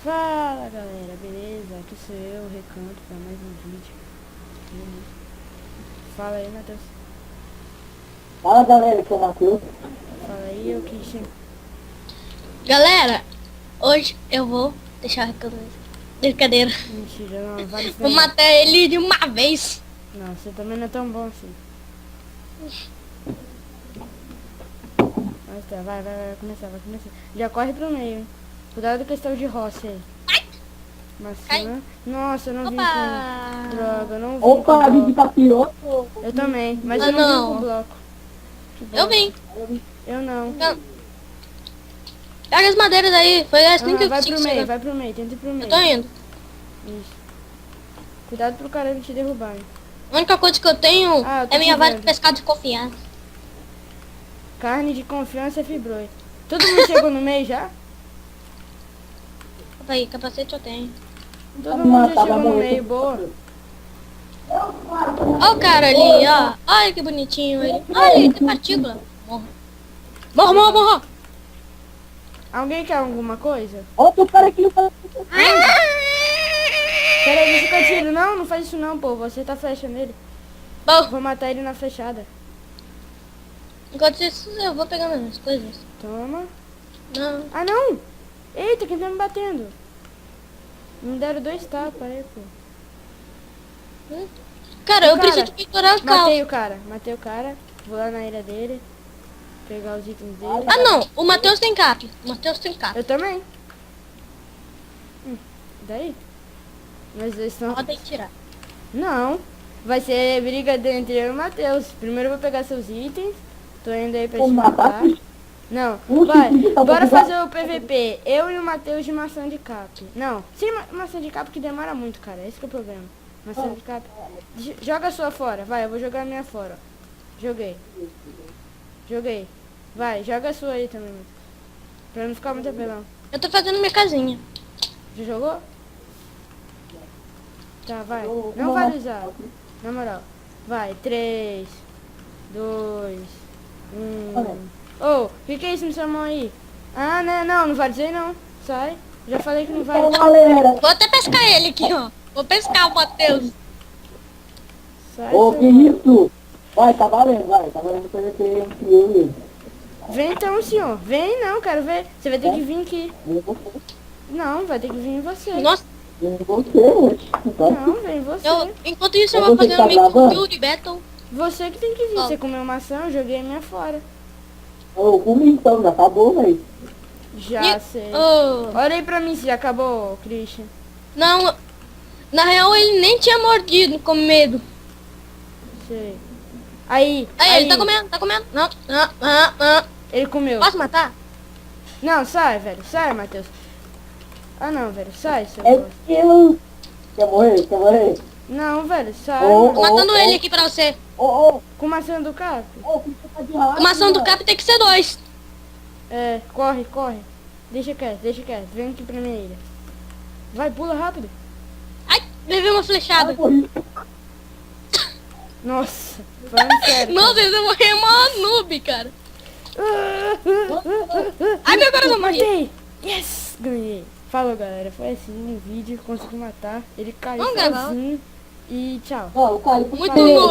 Fala galera, beleza? Aqui sou eu, Recanto, para mais um vídeo. Fala aí, Matheus. Fala galera, aqui é o Matheus. Fala aí, o Christian. Galera, hoje eu vou deixar a câmera. Brincadeira. Mentira, não, vale isso Vou não. matar ele de uma vez. Não, você também não é tão bom assim. Mas tá, vai começar. Já corre pro meio, hein? Cuidado com esse tal de roça aí. Maçã. Nossa, eu não vim com... Opa! Droga, eu não vim com Opa, vim de bloco. capiroto. Eu também, mas Ah, eu não vim não. com bloco. Que Eu bloco? vim. Eu não. Não. Pega as madeiras aí. Foi assim que eu Vai consegui pro meio, chegar. vai pro meio, tenta ir pro meio. Eu tô indo. Isso. Cuidado pro cara não te derrubar, hein? A única coisa que eu tenho Ah, eu tô é minha te vara de vendo. pescado de confiança. Carne de confiança é fibroi. Todo mundo chegou no meio já? Opa aí, capacete eu tenho. Todo mundo já chegou no meio, boa. Ó o cara ali, ó. Olha que bonitinho ele. Olha ele, tem partícula. Morra. Morra. Alguém quer alguma coisa? Outro cara aqui no canto. Peraí, deixa que eu tiro. Não, não faz isso não, pô. Você tá flecha nele. Bom, Vou matar ele na flechada. enquanto isso eu vou pegando as coisas. Toma. Não. Ah, não! Eita, quem tá me batendo? Me deram 2 tapas aí, pô. Cara, eu Cara, preciso pinturar o carro. Matei o cara. Vou lá na ilha dele. Pegar os itens dele. Ah não, o Matheus tem cap. Eu também. Daí? Nós dois estão... Podem tirar. Não. Vai ser briga entre eu e o Matheus. Primeiro eu vou pegar seus itens. Tô indo aí pra te matar. Não, vai. Bora fazer o PVP. Eu e o Matheus de maçã de cap. Não, sem maçã de cap que demora muito, cara. Esse que é o problema. Maçã de cap. Joga a sua fora. Vai, eu vou jogar a minha fora. Joguei. Vai, joga a sua aí também. Pra não ficar muito apelão. Eu tô fazendo minha casinha. Já jogou? Tá, vai. Não vale usar. Na moral. Vai, 3, 2, 1. Ô, que é isso na sua mão aí? Ah, né? Não vale dizer não. Sai. Já falei que não vale. Galera. Vou até pescar ele aqui, ó. Vou pescar o Matheus. Sai, Ô, seu que irmão. isso? Vai, tá valendo, vai. Tá valendo pra gente entre eu e ele. Vem então, senhor. Vem não, quero ver. Você vai ter que vir aqui. Vem você. Não, vai ter que vir você. Nossa, Vem você, hoje. Não, vem você. enquanto isso eu É vou você que fazer tá um mini gravando? Fury Battle. Você que tem que vir. Ó. Você comeu maçã, eu joguei a minha fora. Ô, comi então, já acabou, velho. Já E- sei. Oh, Olha aí pra mim se já acabou, Christian. não, na real ele nem tinha mordido com medo. Sei. Aí. Aí, ele tá comendo. Não. Ele comeu. Posso matar? Não, sai, velho. Sai, Matheus. Ah, não, velho. Sai, seu É bosta. eu. Quer morrer? Não, velho. Sai. Ô, mano. Tô matando ô, ele ô. aqui pra você. Ô, Com maçã do cap? você tá de raiva. O maçã do cap tem que ser 2. É, corre. Deixa quieto. Vem aqui pra minha ilha. Vai, pula rápido. Ai, levei uma flechada. Nossa, falando sério. Nossa, eu morri uma noob, cara. Ai, meu coração morri. Matei! Yes! Ganhei. Falou, galera. Foi assim um vídeo. Consegui matar. Ele caiu Vamos gravar. sozinho. E tchau. Não, cara, Muito noob.